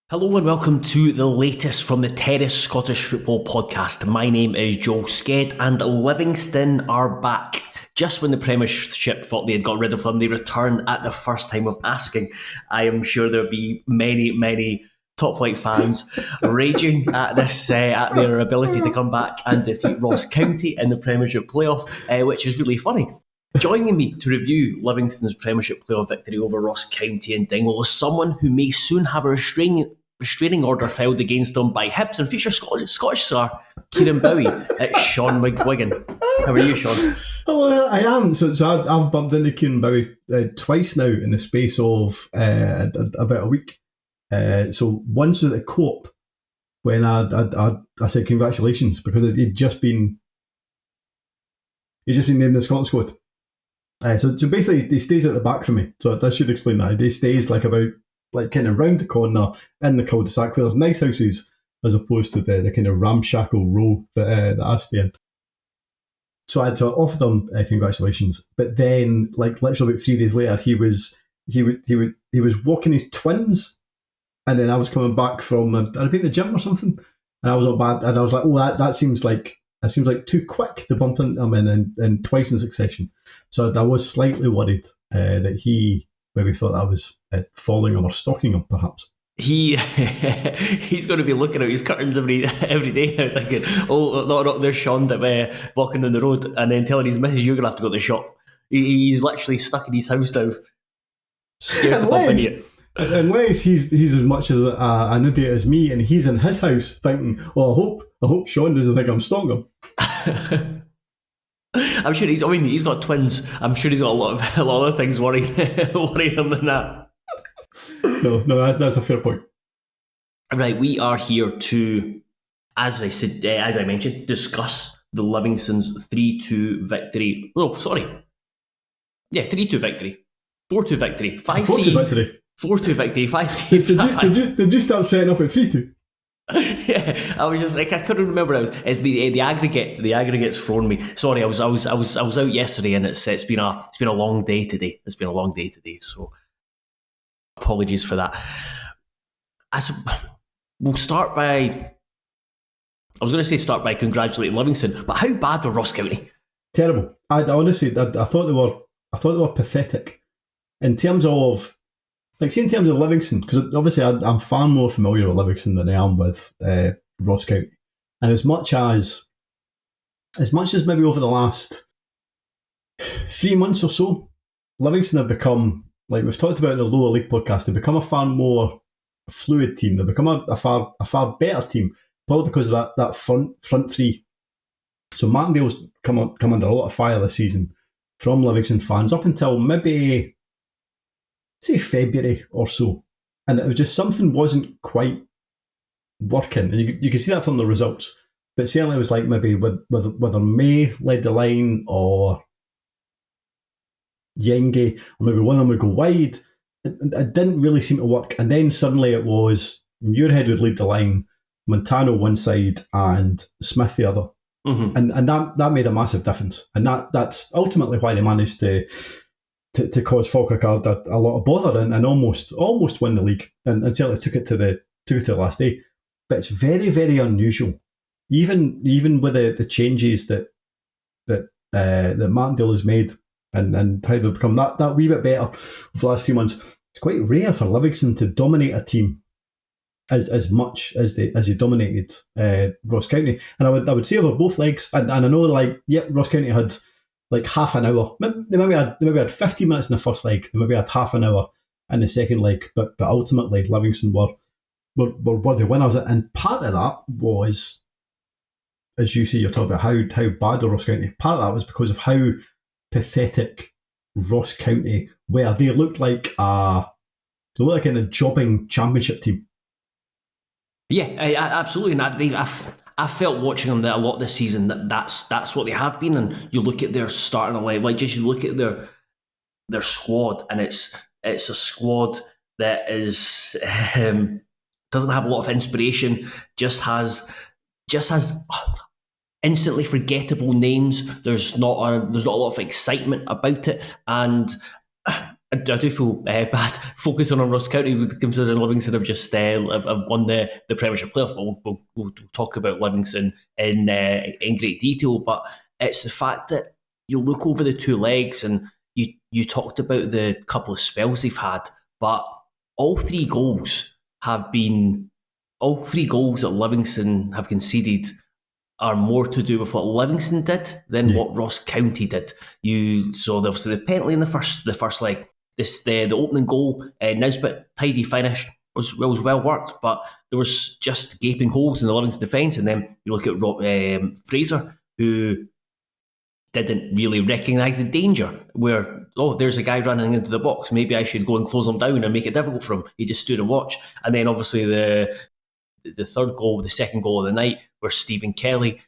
Hello and welcome to the latest from the Terrace Scottish Football Podcast. My name is Joel Sked and Livingston are back. Just when the Premiership thought they had got rid of them, they return at the first time of asking. I am sure there'll be many top flight fans raging at this, at their ability to come back and defeat Ross County in the Premiership playoff, which is really funny. Joining me to review Livingston's Premiership playoff victory over Ross County in Dingwall is someone who may soon have a restraining order filed against them by Hibs and future Scottish star Kieran Bowie. It's Shaughan McGuigan. How are you, Shaughan? Hello, I am. So I've bumped into Kieran Bowie twice now in the space of about a week. So once at the Co-op when I said congratulations because he'd just been named in the Scotland squad. So basically he stays at the back for me. So I should explain that. He stays kind of round the corner in the cul-de-sac where there's nice houses as opposed to the kind of ramshackle row that I stay in. So I offered him congratulations, but then literally about 3 days later he was walking his twins, and then I was coming back from I'd been to the gym or something, and I was not bad, and I was like, oh, that seems like too quick to bump into him in twice in succession. So I was slightly worried that he maybe thought I was following him or stalking him, perhaps. He's going to be looking at his curtains every day now thinking, oh, no, there's Shaughan walking down the road, and then telling his missus, you're going to have to go to the shop. He's literally stuck in his house now, scared to bump into you. Unless he's as much as an idiot as me, and he's in his house thinking, well, I hope Shaughan doesn't think I'm stalking him. I'm sure he's got twins. I'm sure he's got a lot of other things worrying him than that. No, that's a fair point. Right, we are here to, as I mentioned, discuss the Livingston's 3-2 victory. Oh, sorry. Yeah, 3-2 victory. 4-2 victory. 5-3 victory. 4-2 victory. 5-3. Did you start setting up at 3-2? Yeah, I was just like, I couldn't remember. It's the aggregate. The aggregate's thrown me. Sorry, I was out yesterday, and it's been a long day today. So apologies for that. We'll start by. I was going to say start by congratulating Livingston, but how bad were Ross County? Terrible. I honestly thought they were pathetic in terms of. In terms of Livingston, because obviously I'm far more familiar with Livingston than I am with Ross County, and as much as maybe over the last 3 months or so, Livingston have become, like we've talked about in the lower league podcast, they've become a far more fluid team. They've become a far better team, probably because of that front three. So Martindale's come under a lot of fire this season from Livingston fans up until maybe, say, February or so, and it was just something wasn't quite working, and you can see that from the results. But certainly it was like maybe whether May led the line or Yenge, or maybe one of them would go wide. It didn't really seem to work, and then suddenly it was Muirhead would lead the line, Montano one side, and Smith the other, and that made a massive difference, and that's ultimately why they managed to cause Falkirk a lot of bother and almost win the league, and certainly took it to the last day. But it's very, very unusual, even with the changes that Martindale has made and how they've become that wee bit better over the last 3 months. It's quite rare for Livingston to dominate a team as much as they dominated Ross County, and I would say over both legs. And I know, Ross County had half an hour. They maybe had 15 minutes in the first leg. They maybe had half an hour in the second leg. But ultimately, Livingston were the winners. And part of that was, as you see, you're talking about how bad the Ross County. Part of that was because of how pathetic Ross County were. They looked like a jobbing championship team. Yeah, absolutely. And I felt watching them a lot this season that's what they have been. And you look at their starting line, just you look at their squad, and it's a squad that is doesn't have a lot of inspiration, just has instantly forgettable names. There's not a lot of excitement about it, and I do feel bad focusing on Ross County, considering Livingston have just have won the Premiership playoff. But we'll talk about Livingston in great detail. But it's the fact that you look over the two legs, and you talked about the couple of spells they've had, but all three goals that Livingston have conceded are more to do with what Livingston did than what Ross County did. You saw obviously the penalty in the first leg. The opening goal, Nisbet, tidy finish, was well worked, but there was just gaping holes in the Livingston defence. And then you look at Fraser, who didn't really recognise the danger, where, there's a guy running into the box, maybe I should go and close him down and make it difficult for him. He just stood and watched. And then obviously the third goal, the second goal of the night, where Stephen Kelly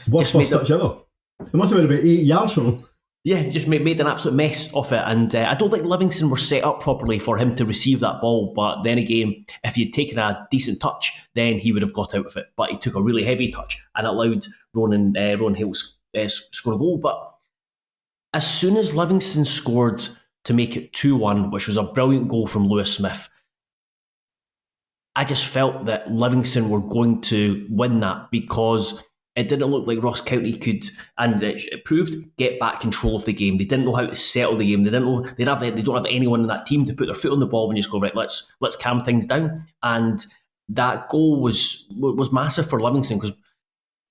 What's first touch ever? It must have been about 8 yards from him. Yeah, just made an absolute mess of it. And I don't think Livingston were set up properly for him to receive that ball. But then again, if he'd taken a decent touch, then he would have got out of it. But he took a really heavy touch and allowed Ronan Hill score a goal. But as soon as Livingston scored to make it 2-1, which was a brilliant goal from Lewis Smith, I just felt that Livingston were going to win that, because it didn't look like Ross County could, and it proved, get back control of the game. They didn't know how to settle the game. They don't have anyone in that team to put their foot on the ball when you just go, right, let's calm things down. And that goal was massive for Livingston, because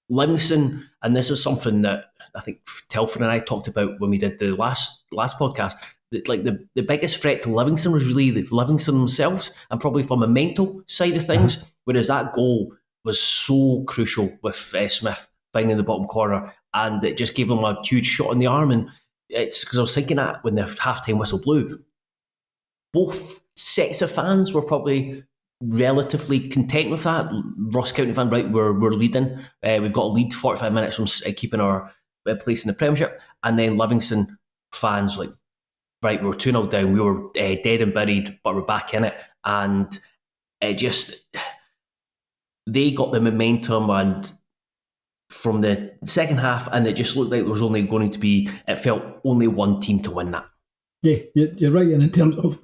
Livingston, and this is something that I think Telford and I talked about when we did the last podcast, that like the biggest threat to Livingston was really Livingston themselves, and probably from a mental side of things, whereas that goal was so crucial with Smith finding the bottom corner, and it just gave them a huge shot in the arm. And it's because I was thinking that when the halftime whistle blew, both sets of fans were probably relatively content with that. Ross County fan, right, we're leading. We've got a lead 45 minutes from keeping our place in the Premiership. And then Livingston fans, like, right, we're 2-0 down. We were dead and buried, but we're back in it. And it just... They got the momentum, and from the second half, and it just looked like there was only going to be, it felt only one team to win that. Yeah, you're right. And in terms of,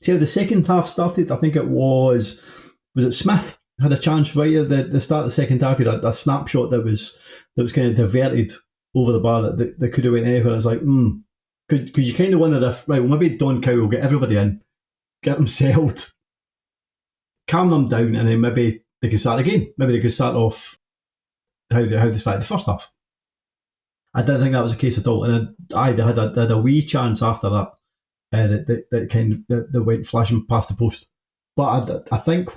see how the second half started, I think it was it Smith had a chance right at the start of the second half. He had a snapshot that was kind of diverted over the bar that could have went anywhere. I was like, because you kind of wondered if, right, well, maybe Don Cow will get everybody in, get them settled, calm them down, and then maybe they can start again. Maybe they could start off how they started the first half. I didn't think that was the case at all, and they had a wee chance after that that went flashing past the post. But I think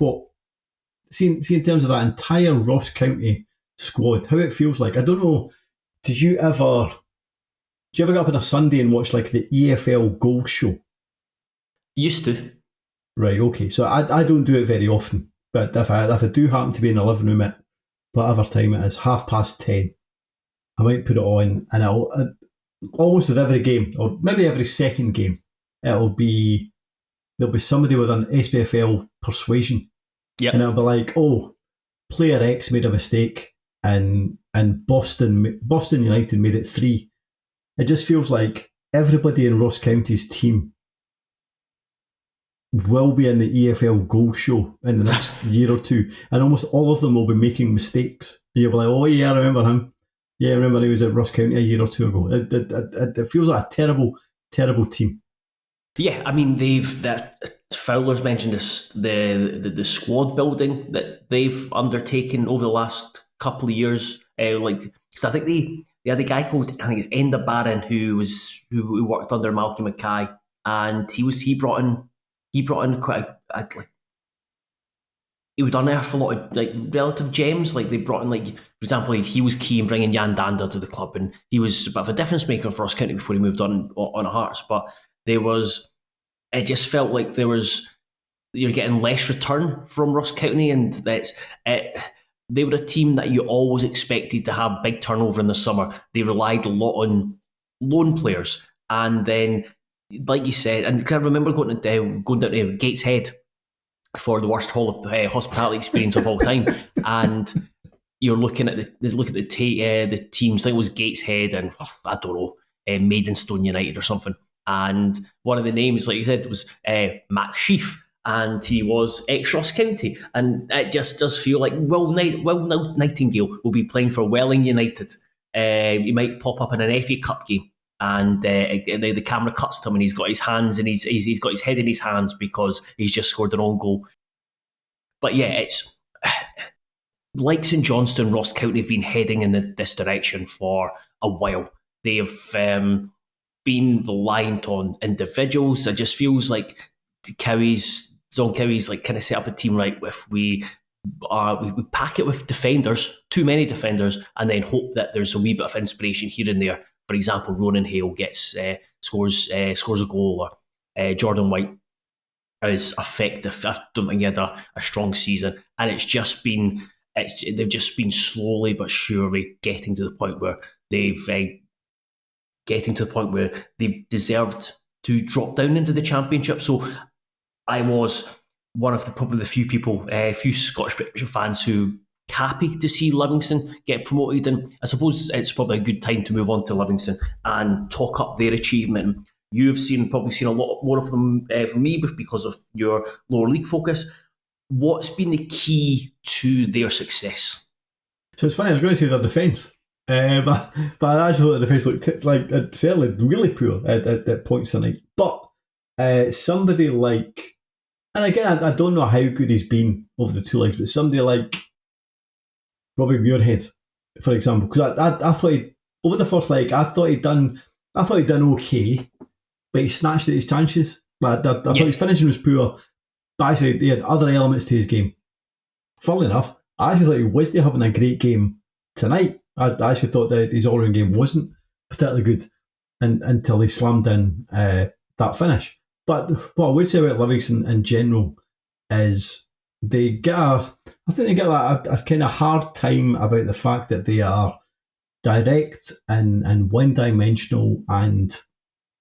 see in terms of that entire Ross County squad, how it feels like. I don't know. Do you ever get up on a Sunday and watch like the EFL goal show? Used to. Right, okay. So I don't do it very often, but if I do happen to be in the living room at whatever time it is, 10:30, I might put it on, and almost with every game, or maybe every second game, there'll be somebody with an SPFL persuasion, and it'll be like, player X made a mistake, and Boston United made it 3. It just feels like everybody in Ross County's team will be in the EFL goal show in the next year or two, and almost all of them will be making mistakes. You'll be like, oh yeah, I remember him. Yeah, I remember he was at Ross County a year or two ago. It feels like a terrible, terrible team. Yeah, I mean, Fowler's mentioned this, the squad building that they've undertaken over the last couple of years. So I think they had a guy called, I think it's Enda Barron, who worked under Malcolm Mackay, and he brought in quite he would unearth a lot of like relative gems. Like they brought in, like, for example, he was key in bringing Jan Dander to the club, and he was a bit of a difference maker for Ross County before he moved on to Hearts. But it just felt like you're getting less return from Ross County, and they were a team that you always expected to have big turnover in the summer. They relied a lot on loan players, and then, like you said, and I remember going down to Gateshead for the worst hospitality experience of all time, and you're looking at the teams. I think it was Gateshead, and I don't know, Maidstone United or something. And one of the names, like you said, was Mac Sheaf, and he was ex-Ross County. And it just does feel like Will Nightingale will be playing for Welling United. He might pop up in an FA Cup game, and the camera cuts to him, and he's got his hands and he's got his head in his hands because he's just scored an own goal. But yeah, it's like St Johnstone, Ross County have been heading in this direction for a while. They've been reliant on individuals. It just feels like Zon Cowie's like kind of set up a team right if we pack it with defenders, too many defenders, and then hope that there's a wee bit of inspiration here and there. For example, Ronan Hale scores a goal, or Jordan White is effective. I don't think he had a strong season, and they've just been slowly but surely getting to the point where they've deserved to drop down into the Championship. So I was one of probably the few Scottish Premiership fans who happy to see Livingston get promoted, and I suppose it's probably a good time to move on to Livingston and talk up their achievement. You've probably seen a lot more of them from me because of your lower league focus. What's been the key to their success? So it's funny, I was going to say their defence, but I actually thought the defence looked like certainly really poor at points tonight. But somebody like, and again, I don't know how good he's been over the two legs, but somebody like Robbie Muirhead, for example, because I thought over the first leg, I thought he'd done okay, but he snatched at his chances. I thought his finishing was poor, but actually he had other elements to his game. Funnily enough, I actually thought he wasn't having a great game tonight. I actually thought that his all-round game wasn't particularly good until he slammed in that finish. But what I would say about Livingston in general is they get a kind of hard time about the fact that they are direct and one-dimensional, and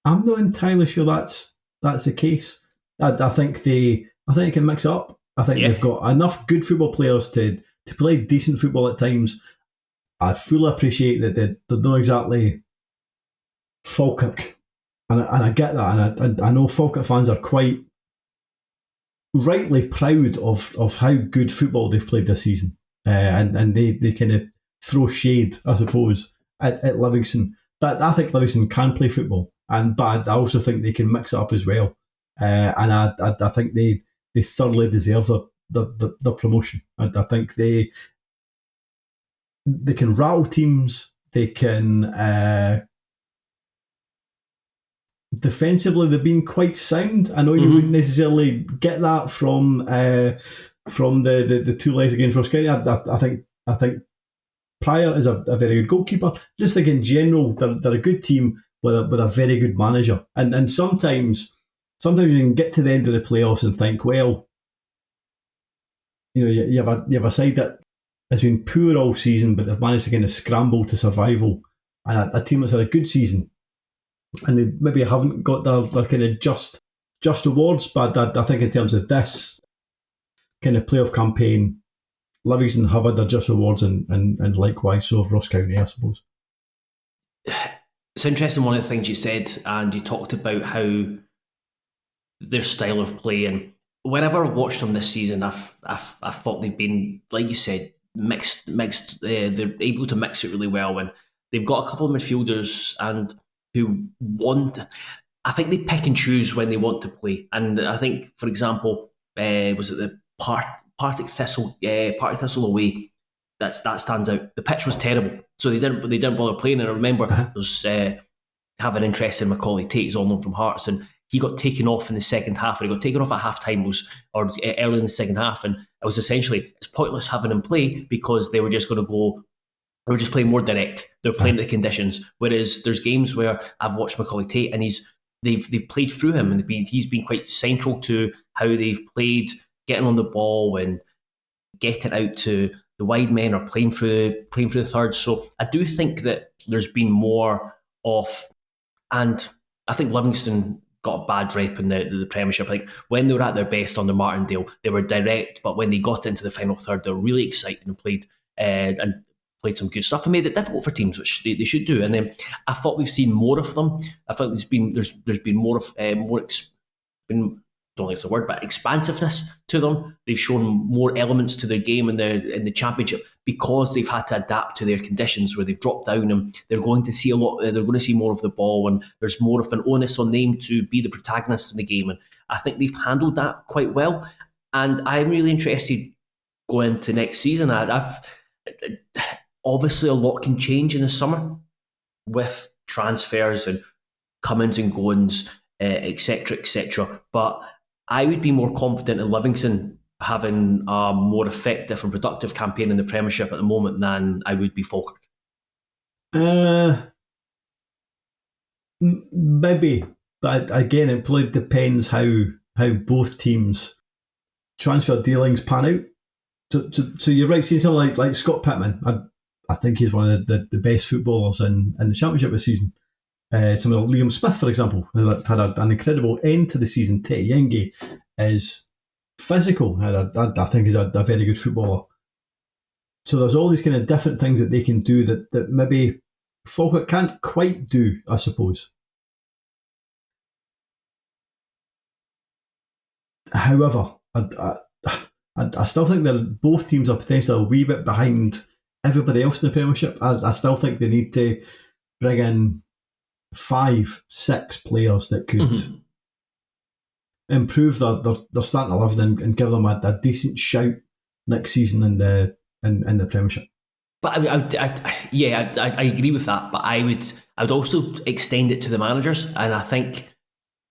I'm not entirely sure that's the case. I think they can mix it up. I think they've got enough good football players to play decent football at times. I fully appreciate that they're not exactly Falkirk, and I get that, and I know Falkirk fans are quite rightly proud of how good football they've played this season, and they kind of throw shade, I suppose, at Livingston. But I think Livingston can play football, but I also think they can mix it up as well, and I think they thoroughly deserve the promotion. I think they can rattle teams. They can defensively. They've been quite sound. I know you wouldn't necessarily get that from the two legs against Ross County. I think Pryor is a very good goalkeeper. Just like in general, they're a good team with a very good manager. And sometimes you can get to the end of the playoffs and think, well, you have a side that has been poor all season, but they've managed to kind of scramble to survival, and a team that's had a good season, and they maybe haven't got their kind of just awards. But I think in terms of this kind of playoff campaign, Livingston have had their just awards, and likewise so have Ross County, I suppose. It's interesting, one of the things you said, and you talked about how their style of play, and whenever I've watched them this season, I've thought they've been, like you said, mixed. They're able to mix it really well, and they've got a couple of midfielders and who want. I think they pick and choose when they want to play, and I think, for example, was it the Partick Thistle away? That stands out. The pitch was terrible, so they didn't bother playing. And I remember there was having interest in Macaulay Tate, he's all known from Hearts, and he got taken off in the second half, and he got taken off at half time or early in the second half, and it was essentially, it's pointless having him play because they were just going to go. They were just playing more direct. They're playing the conditions. Whereas there's games where I've watched Macaulay Tate, and they've played through him, and he's been quite central to how they've played, getting on the ball and getting out to the wide men or playing through the thirds. So I do think that there's been more of, and I think Livingston got a bad rep in the Premiership. I think when they were at their best under Martindale, they were direct, but when they got into the final third, they were really excited and played and played some good stuff and made it difficult for teams, which they should do. And then I thought we've seen more of them. I think there's been more of don't think it's the word, but expansiveness to them. They've shown more elements to their game in the Championship because they've had to adapt to their conditions where they've dropped down, and they're going to see they're going to see more of the ball, and there's more of an onus on them to be the protagonists in the game. And I think they've handled that quite well. And I'm really interested going into next season. Obviously a lot can change in the summer with transfers and come-ins and goings, etc., etc. But I would be more confident in Livingston having a more effective and productive campaign in the Premiership at the moment than I would be Falkirk. Maybe, but again, it probably depends how both teams' transfer dealings pan out. So you're right, saying something like Scott Pittman. I think he's one of the best footballers in the Championship this season. Someone like Liam Smith, for example, had an incredible end to the season. Tete Yengi is physical, and I think he's a very good footballer. So there's all these kind of different things that they can do that maybe Falkirk can't quite do, I suppose. However, I still think that both teams are potentially a wee bit behind everybody else in the Premiership. I still think they need to bring in 5-6 players that could improve their starting 11 and give them a decent shout next season in the Premiership. But I agree with that. But I would also extend it to the managers, and I think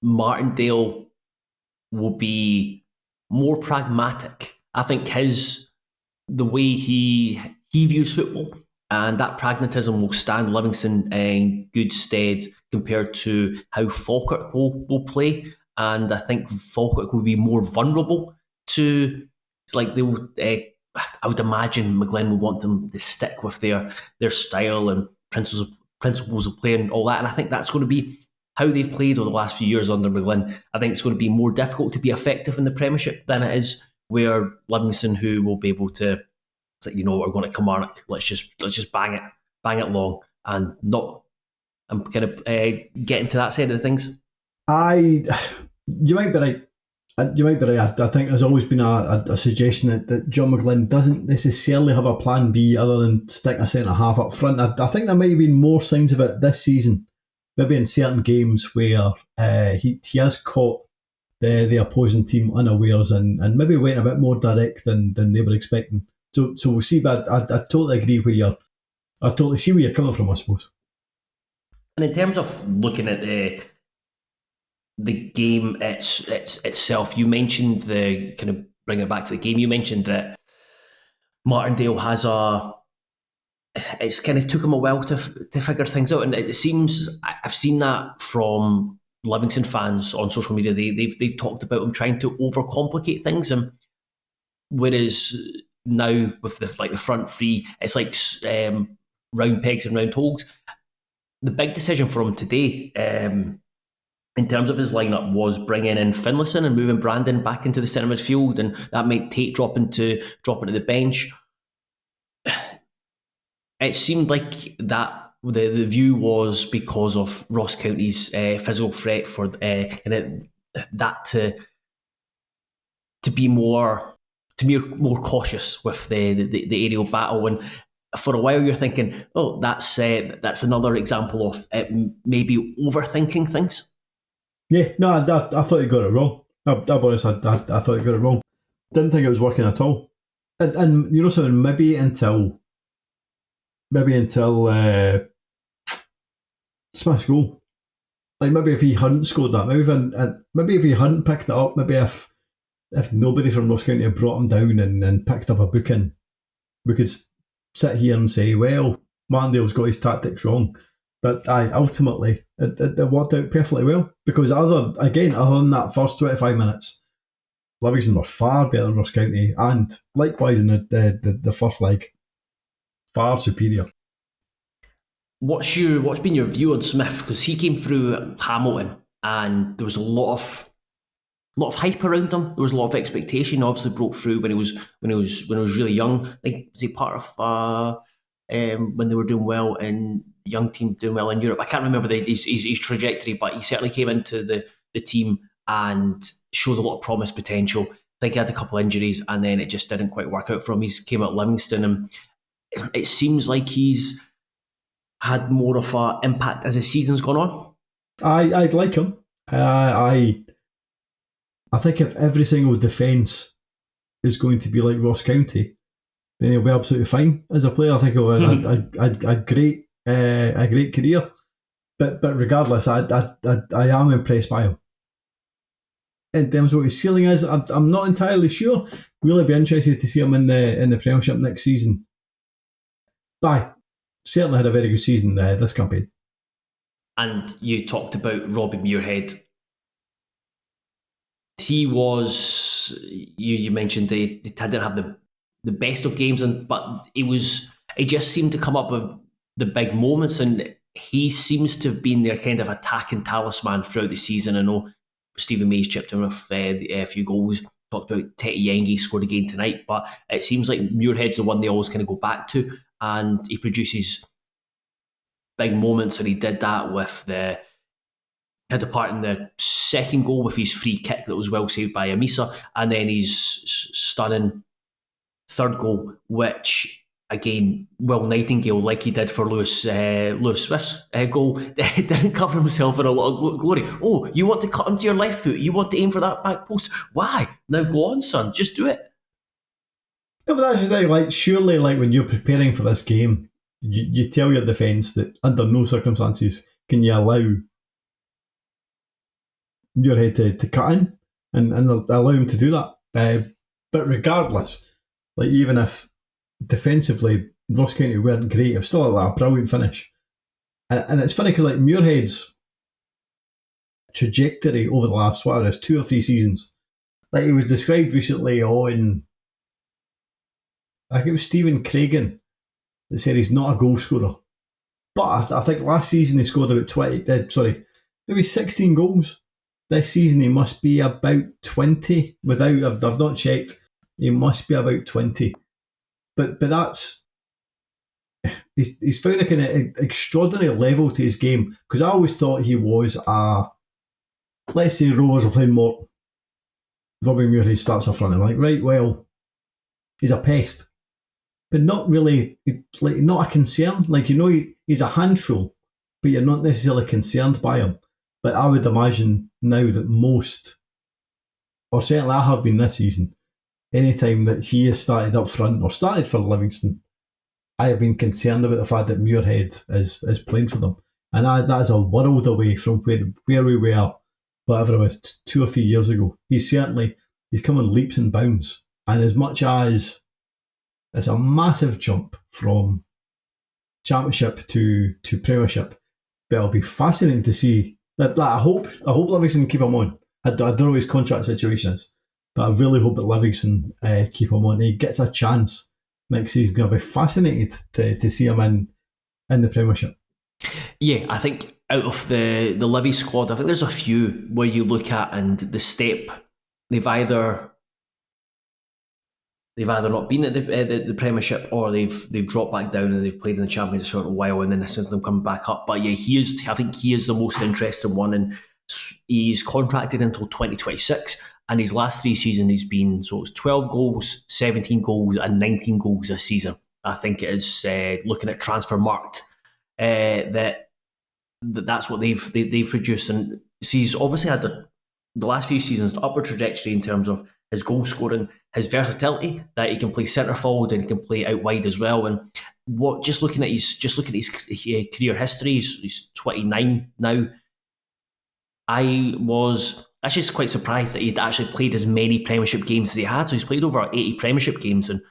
Martindale will be more pragmatic. I think the way he views football, and that pragmatism will stand Livingston in good stead compared to how Falkirk will play. And I think Falkirk will be more vulnerable to. It's like they will. I would imagine McGuigan will want them to stick with their style and principles of play and all that. And I think that's going to be how they've played over the last few years under McGuigan. I think it's going to be more difficult to be effective in the Premiership than it is where Livingston, who will be able to. It's like, we're going to Kilmarnock. Let's just bang it long, and not. I'm kind of getting to that side of things. You might be right. I think there's always been a suggestion that John McGlynn doesn't necessarily have a plan B other than stick a centre half up front. I think there might have been more signs of it this season, maybe in certain games where he has caught the opposing team unawares and maybe went a bit more direct than they were expecting. So we'll see, but I totally agree I totally see where you're coming from, I suppose. And in terms of looking at the game itself, you mentioned the kind of bring it back to the game. You mentioned that Martindale has it's kind of took him a while to figure things out, and it seems I've seen that from Livingston fans on social media. They've talked about him trying to overcomplicate things, and whereas now with the front three, it's like round pegs and round holes. The big decision for him today, in terms of his lineup, was bringing in Finlayson and moving Brandon back into the centre midfield, and that made Tate drop into the bench. It seemed like that the view was because of Ross County's physical threat for that to be more cautious with the aerial battle. And for a while you're thinking, oh, that's another example of maybe overthinking things. Yeah, no, I thought he got it wrong. I'll be honest, I thought he got it wrong. Didn't think it was working at all. And you know something, maybe until Smith's goal. Like maybe if he hadn't scored that, maybe if he hadn't picked it up, maybe if nobody from Ross County had brought him down and picked up a booking, we could sit here and say, well, Martindale's got his tactics wrong. But ultimately, it worked out perfectly well. Because other than that first 25 minutes, Livingston were far better than Ross County, and likewise in the first leg, far superior. What's been your view on Smith? Because he came through Hamilton, and there was a lot of hype around him. There was a lot of expectation. Obviously, broke through when he was really young. Like, was he part of when they were doing well and the young team doing well in Europe. I can't remember his trajectory, but he certainly came into the team and showed a lot of promise potential. I think he had a couple of injuries and then it just didn't quite work out for him. He came out Livingston and it seems like he's had more of an impact as the season's gone on. I'd like him. I think if every single defence is going to be like Ross County, then he'll be absolutely fine as a player. I think he'll have a great career. But regardless, I am impressed by him. In terms of what his ceiling is, I'm not entirely sure. Really be interested to see him in the Premiership next season. But certainly had a very good season this campaign. And you talked about Robbie Muirhead. He was, you mentioned they didn't have the best of games, but he just seemed to come up with the big moments, and he seems to have been their kind of attacking talisman throughout the season. I know Stephen May's chipped in with a few goals. Talked about Tete Yengi scored again tonight, but it seems like Muirhead's the one they always kind of go back to, and he produces big moments, and he did that with had a part in the second goal with his free kick that was well saved by Amisa, and then his stunning third goal, which again, Will Nightingale, like he did for Lewis Swift's goal, didn't cover himself in a lot of glory. Oh, you want to cut onto your left foot? You want to aim for that back post? Why? Now go on, son. Just do it. No, but that's just like surely, like when you're preparing for this game, you tell your defence that under no circumstances can you allow Muirhead to cut in and allow him to do that. But regardless, like even if defensively Ross County weren't great, it was still a brilliant finish. And it's funny because like Muirhead's trajectory over the last 2 or 3 seasons, like it was described recently on, I think it was Stephen Craigan that said he's not a goal scorer. But I think last season he scored about 16 goals. This season he must be about 20. I've not checked. He must be about 20. But that's he's found a kind of extraordinary level to his game, because I always thought he was let's say Rovers are playing Morton. Robbie Muirhead starts up front and like, right, well, he's a pest. But not really, like not a concern. Like, he's a handful, but you're not necessarily concerned by him. But I would imagine now that most, or certainly I have been this season, any time that he has started up front or started for Livingston, I have been concerned about the fact that Muirhead is playing for them. And that is a world away from where we were, whatever it was, 2 or 3 years ago. He's come in leaps and bounds. And as much as it's a massive jump from Championship to Premiership, but it'll be fascinating to see. I hope Livingston keep him on. I don't know what his contract situation is, but I really hope that Livingston keep him on. He gets a chance next season. Going to be fascinated to see him in the Premiership. Yeah, I think out of the Livi squad, I think there's a few where you look at and the step they've either not been at the Premiership, or they've dropped back down and they've played in the Championship for a while, and then this is them coming back up. But yeah, I think he is the most interesting one, and he's contracted until 2026. And his last 3 seasons, he's been, so it's 12 goals, 17 goals, and 19 goals this season. I think it is looking at Transfermarkt that's what they've produced, and so he's obviously had the last few seasons upward trajectory in terms of his goal scoring, his versatility, that he can play centre forward and he can play out wide as well. And just looking at his career history, he's 29 now. I was actually quite surprised that he'd actually played as many Premiership games as he had. So he's played over 80 Premiership games, and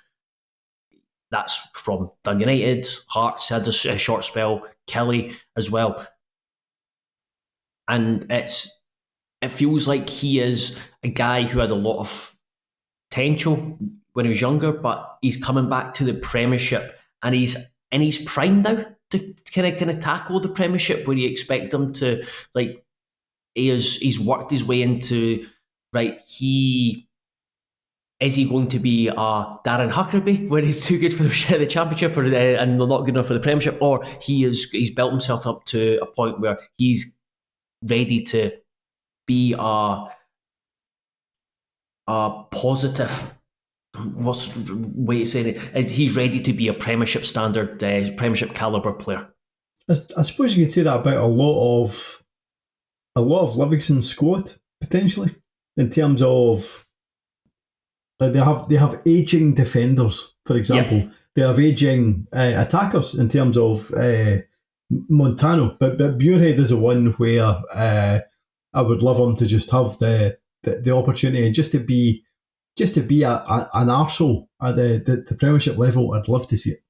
that's from Dun United, Hearts had a short spell, Kelly as well. And it feels like he is a guy who had a lot of potential when he was younger, but he's coming back to the Premiership, and he's in his prime now to kind of tackle the Premiership, where you expect him to, like, he's worked his way into, right, he is he going to be Darren Huckerby, where he's too good for the Championship and not good enough for the Premiership, or he's built himself up to a point where he's ready to be a positive, what's the way of saying it? He's ready to be a Premiership standard, Premiership calibre player. I suppose you could say that about a lot of Livingston's squad, potentially, in terms of like they have aging defenders, for example. Yeah. They have aging attackers in terms of Montano, but Muirhead is the one where I would love him to just have the opportunity and just to be an arsehole at the Premiership level. I'd love to see it.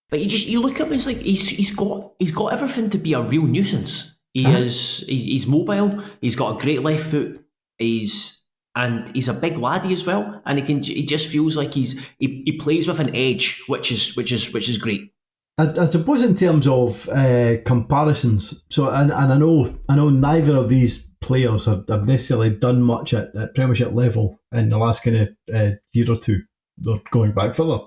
But you look at him, it's like he's got everything to be a real nuisance. He's mobile. He's got a great left foot. He's a big laddie as well, and he just feels like he plays with an edge, which is great. I suppose in terms of comparisons, so and I know neither of these players have necessarily done much at Premiership level in the last kind of year or two. They're going back further,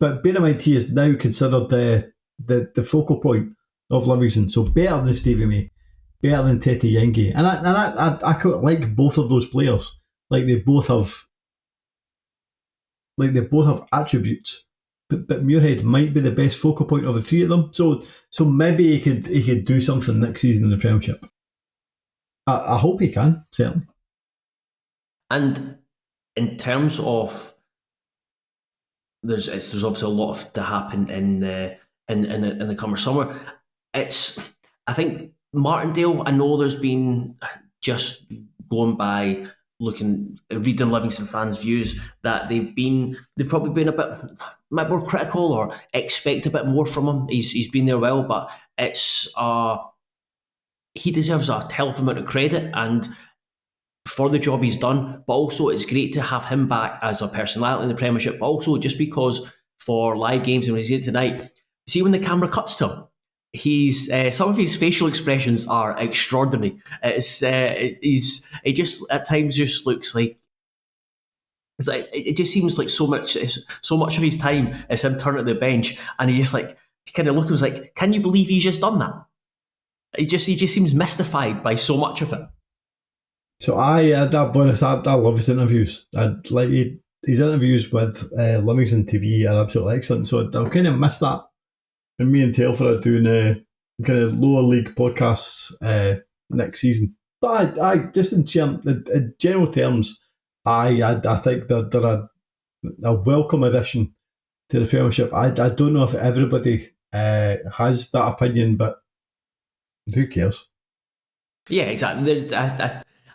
but bear in mind he is now considered the focal point of Livingston. So better than Stevie May, better than Tete Yengi, and I quite like both of those players. Like they both have attributes. But Muirhead might be the best focal point of the three of them. So maybe he could do something next season in the Premiership. I hope he can, certainly. And in terms of there's obviously a lot to happen in the coming summer. I think Martindale, I know there's been, just going by reading Livingston fans' views, that they've probably been a bit more critical or expect a bit more from him. He's been there well, but he deserves a hell of amount of credit and for the job he's done. But also, it's great to have him back as a personality in the Premiership. But also, just because for live games and when he's in tonight, see when the camera cuts to him, he's some of his facial expressions are extraordinary. It just at times just looks like it just seems like so much of his time is him turning to the bench and he just like kind of look and was like, can you believe he's just done that? He just seems mystified by so much of it. So I love his interviews. His interviews with Livingston TV are absolutely excellent. So I'll kind of miss that. And me and Telfer are doing kind of lower league podcasts next season. But I just in general terms, I think that they're a welcome addition to the Premiership. I don't know if everybody has that opinion, but who cares? Yeah, exactly.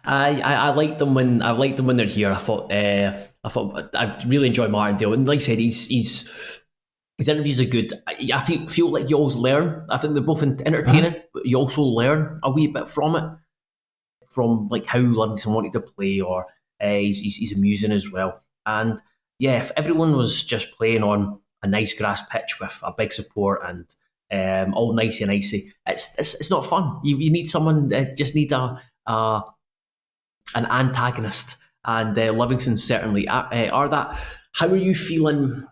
I liked them when they're here. I thought I really enjoy Martindale, and like I said, his interviews are good. I feel like you always learn. I think they're both entertaining, but you also learn a wee bit from it, from like how Livingston wanted to play, or he's amusing as well. And yeah, if everyone was just playing on a nice grass pitch with a big support and all nicey and icy, it's not fun. You need someone just need an antagonist, and Livingston certainly are that. How are you feeling?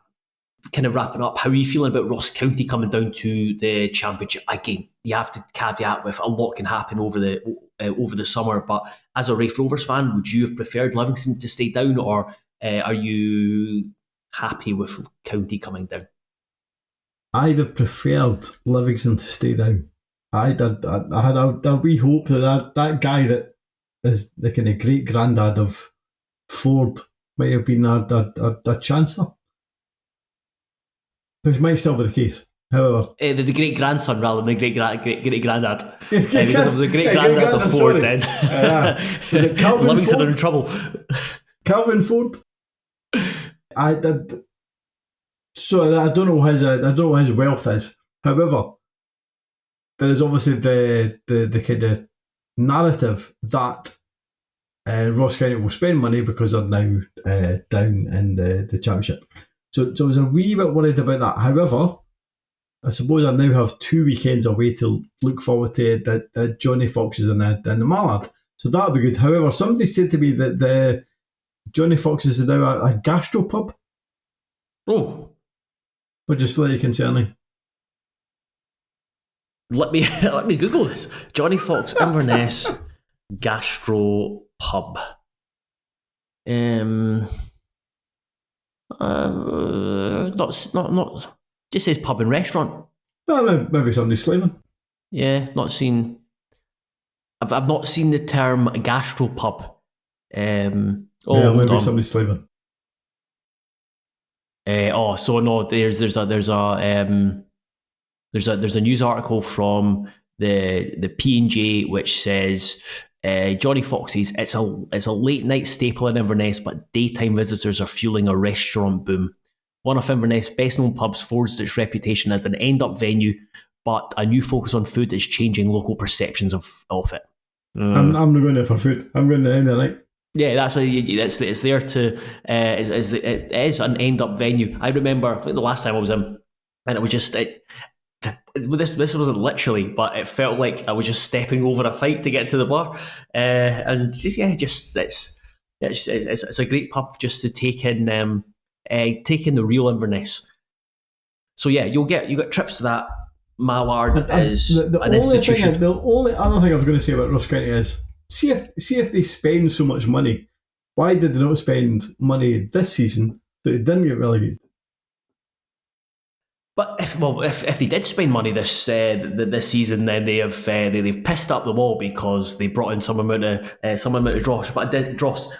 Kind of wrapping up, how are you feeling about Ross County coming down to the Championship? Again, you have to caveat with a lot can happen over the summer, but as a Raith Rovers fan, would you have preferred Livingston to stay down, or are you happy with County coming down? I'd have preferred Livingston to stay down. I had a wee hope that guy that is the kind of great granddad of Ford might have been a chancellor. Which might still be the case. However, the great grandson rather than the great granddad, because it was a great granddad of Ford. Then was it Calvin Livingston Ford? Are in trouble. Calvin Ford. I don't know what his wealth is. However, there is obviously the kind of narrative that Ross County will spend money because they're now down in the Championship. So I was a wee bit worried about that. However, I suppose I now have 2 weekends away to look forward to that Johnny Foxes and the Mallard. So that'll be good. However, somebody said to me that Johnny Fox's is now a gastropub, Oh, which is slightly concerning. let me let me Google this. Johnny Fox Inverness Gastro Pub. Not. Just says pub and restaurant. Oh, maybe somebody's slaving. Yeah, not seen. I've not seen the term gastropub. Hold Maybe on. somebody's slaving. So no, there's a news article from the P&J which says Johnny Fox's it's a late night staple in Inverness, but daytime visitors are fueling a restaurant boom. One of Inverness' best known pubs forged its reputation as an end up venue, but a new focus on food is changing local perceptions of it. I'm not going there for food. I'm going to the end of the night. Yeah, it's there to it is an end up venue. I remember I think the last time I was in, and it was just this wasn't literally, but it felt like I was just stepping over a fight to get to the bar, and just it's a great pub just to take in the real Inverness. So yeah, you get trips to that. Mallard is an institution. The only other thing I was going to say about Ross County is see if they spend so much money, why did they not spend money this season so they didn't get relegated? But if they did spend money this season, then they've pissed up the wall because they brought in some amount of dross. But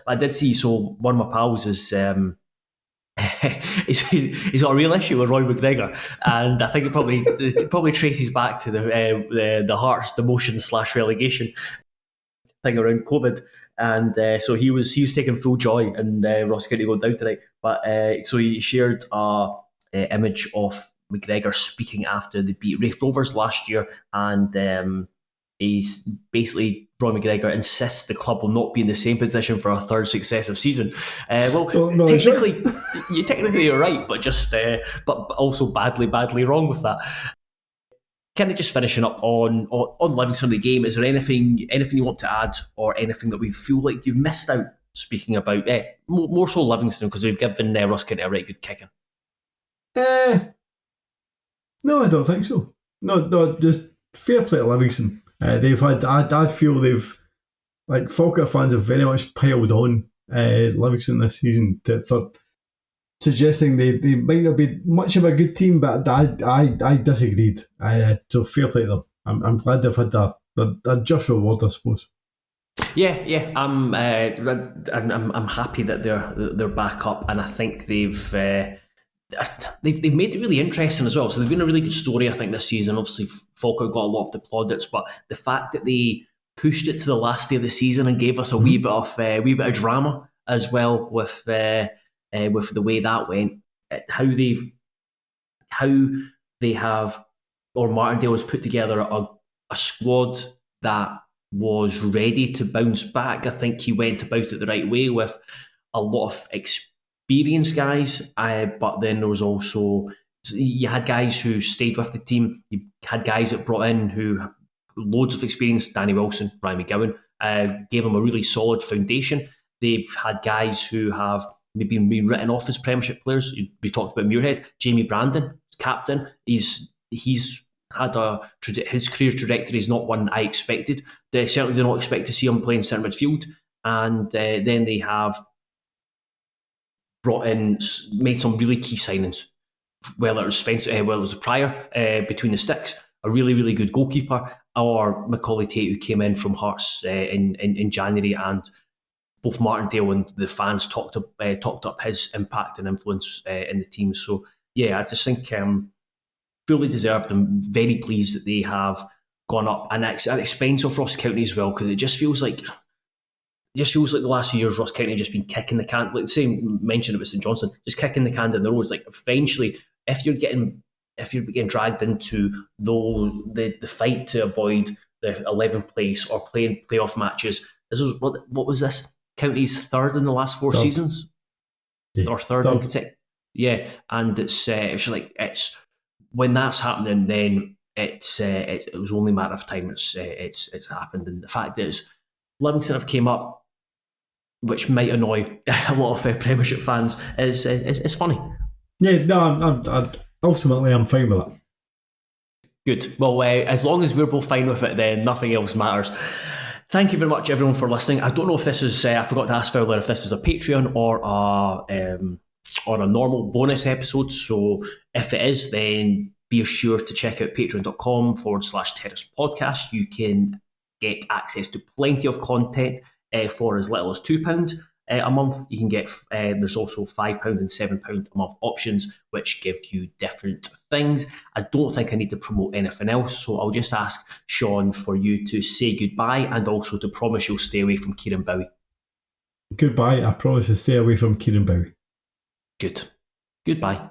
I did see. So one of my pals is he's got a real issue with Roy McGregor, and I think it probably traces back to the Hearts demotion / relegation thing around COVID. And so he was taking full joy in Ross County going down tonight. But so he shared a image of McGregor speaking after they beat Raith Rovers last year, and he's basically Roy McGregor insists the club will not be in the same position for a third successive season. Technically, you're right, but but also badly wrong with that. Kind of just finishing up on Livingston, the game. Is there anything you want to add, or anything that we feel like you've missed out? Speaking about more so Livingston, because we've given Ross County a right good kicking. No, I don't think so. No, just fair play to Livingston. They've had. I feel they've Falkirk fans have very much piled on Livingston this season for suggesting they might not be much of a good team, but I disagreed. So fair play to them. I'm glad they've had a just reward, I suppose. Yeah. I'm happy that they're back up, and I think they've made it really interesting as well. So they've been a really good story, I think, this season. Obviously, Falkirk got a lot of the plaudits, but the fact that they pushed it to the last day of the season and gave us a wee bit of drama as well with the way that went, how they have, or Martindale has put together a squad that was ready to bounce back. I think he went about it the right way with a lot of experienced guys, but then there was also, you had guys who stayed with the team, you had guys that brought in who loads of experience. Danny Wilson, Ryan McGowan, gave them a really solid foundation. They've had guys who have maybe been written off as Premiership players. We talked about Muirhead, Jamie Brandon, captain. He's had his career trajectory is not one I expected. They certainly did not expect to see him playing centre midfield. And then they have made some really key signings. Whether it was Spencer, whether it was Pryor between the sticks, a really, really good goalkeeper, or Macaulay Tate, who came in from Hearts in January, and both Martindale and the fans talked up his impact and influence in the team. So yeah, I just think fully deserved. I'm very pleased that they have gone up, and at expense of Ross County as well, because it just feels like the last few years Ross County have just been kicking the can, like the same mention about St Johnstone, just kicking the can down the road. It's like eventually, if you're getting dragged into the fight to avoid the 11th place or playing playoff matches, this was what was this? County's third in the last four seasons, or third. Yeah, and it's when that's happening, then it was only a matter of time. It's happened, and the fact is, Livingston have came up. which might annoy a lot of Premiership fans, is funny. Yeah, no, ultimately I'm fine with it. Good. Well, as long as we're both fine with it, then nothing else matters. Thank you very much, everyone, for listening. I don't know if this is, I forgot to ask Fowler if this is a Patreon or a normal bonus episode. So if it is, then be sure to check out patreon.com/Terrace Podcast. You can get access to plenty of content for as little as £2 a month. You can get, there's also £5 and £7 a month options, which give you different things. I don't think I need to promote anything else, so I'll just ask Shaughan for you to say goodbye and also to promise you'll stay away from Kieran Bowie. Goodbye. I promise to stay away from Kieran Bowie. Good. Goodbye.